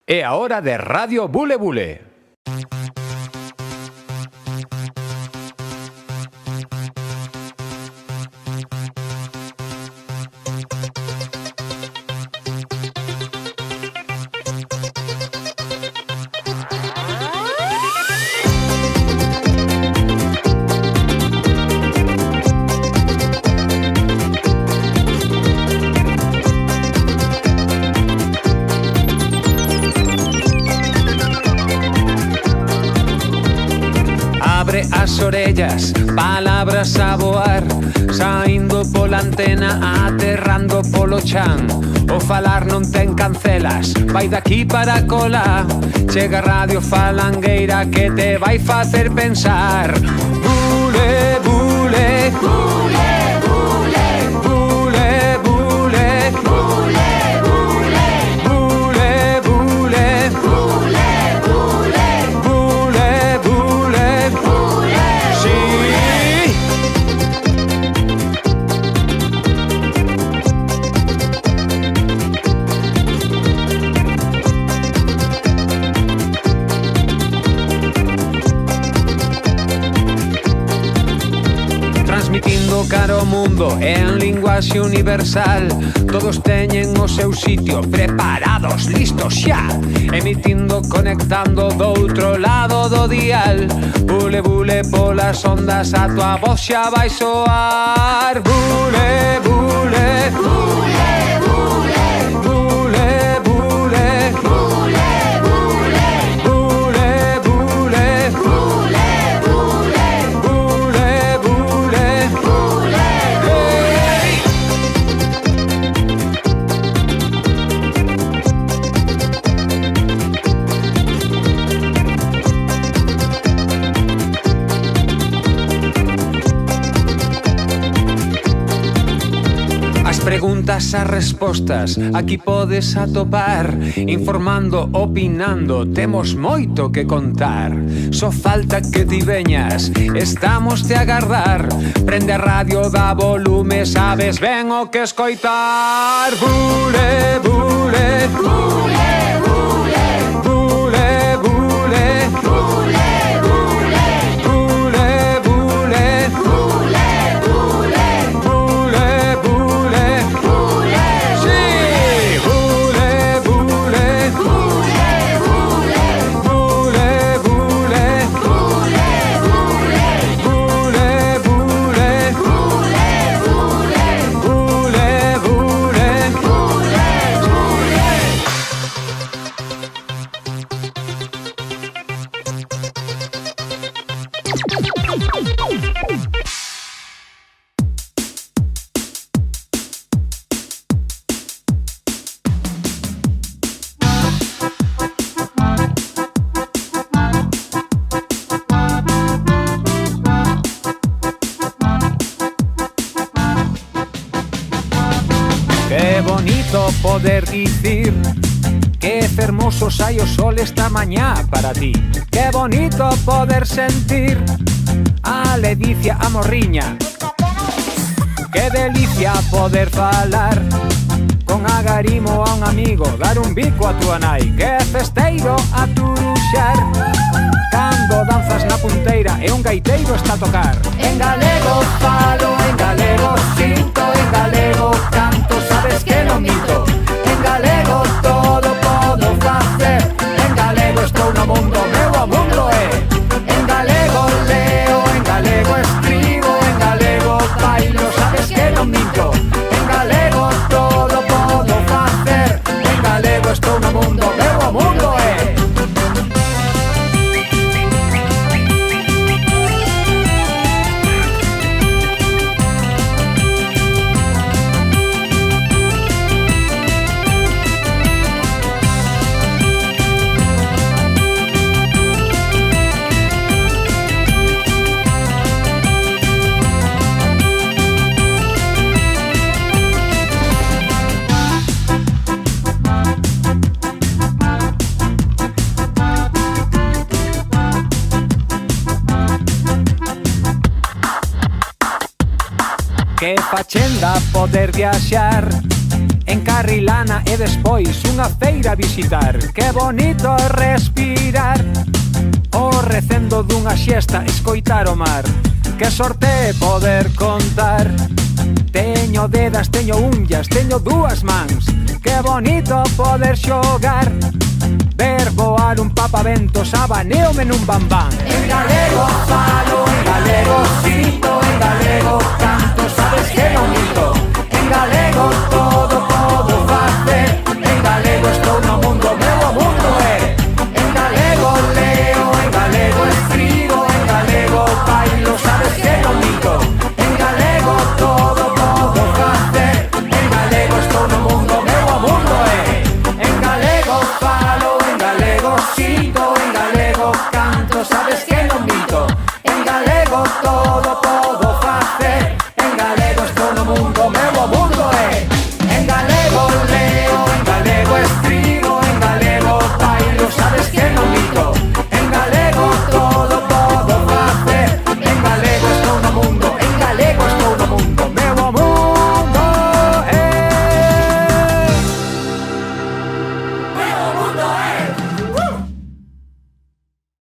É a hora de Radio Bule Bule. As orellas, palabras a voar, saindo pola antena, aterrando polo chan. O falar non ten cancelas, vai daqui para cola. Chega Radio Falangueira que te vai facer pensar. Bule, bule, bule, bule, bule, bule, bule, bule, bule, bule, bule, bule, bule. Sí. Transmitindo cara ao mundo en linguaxe universal. Todos teñen o seu sitio, preparados, listos xa. Emitindo, conectando do outro lado do dial. Bule, bule polas ondas, a tua voz xa vai soar. Bule, bule, bule, bule, bule, bule, bule, bule, bule, bule, bule, bule, bule, hey. As preguntas, as respostas, aquí podes atopar. Informando, opinando, temos moito que contar. Só falta que ti veñas, estamos te agardar. Prende a radio, dá volume, sabes ben o que escoitar. Bule, bule, bule, bule, bule, bule, bule, bule, bule, bule, bule, bule, bule, sí. Bule, bule, bule, bule, bule, bule, bule, Qué bonito poder dicir que fermoso sai o sol esta mañá para ti. Qué bonito poder sentir a ledicia, a morriña. Qué delicia poder falar con agarimo a un amigo, dar un bico a túa nai. Qué festeiro a turuxar cando danzas na punteira e un gaiteiro está a tocar. En galego falo, en galego sinto, en galego canto, sabes que non mito. En galego todo podo facer, en galego estou no mundo, meu o mundo é. En galego leo, en galego escribo, en galego bailo, sabes que non minto. En galego todo podo facer, en galego estou no mundo, meu o mundo é. Que fachenda poder viaxar en Carrilana e despois unha feira a visitar. Que bonito respirar o recendo dunha xesta, escoitar o mar. Que sorte poder contar. Teño dedas, teño unllas, teño dúas mans. Que bonito poder xogar, ver voar un papaventos, abaneome nun bambán. En galego falo, en galego sinto, en galego canto, sabes que non minto. En galego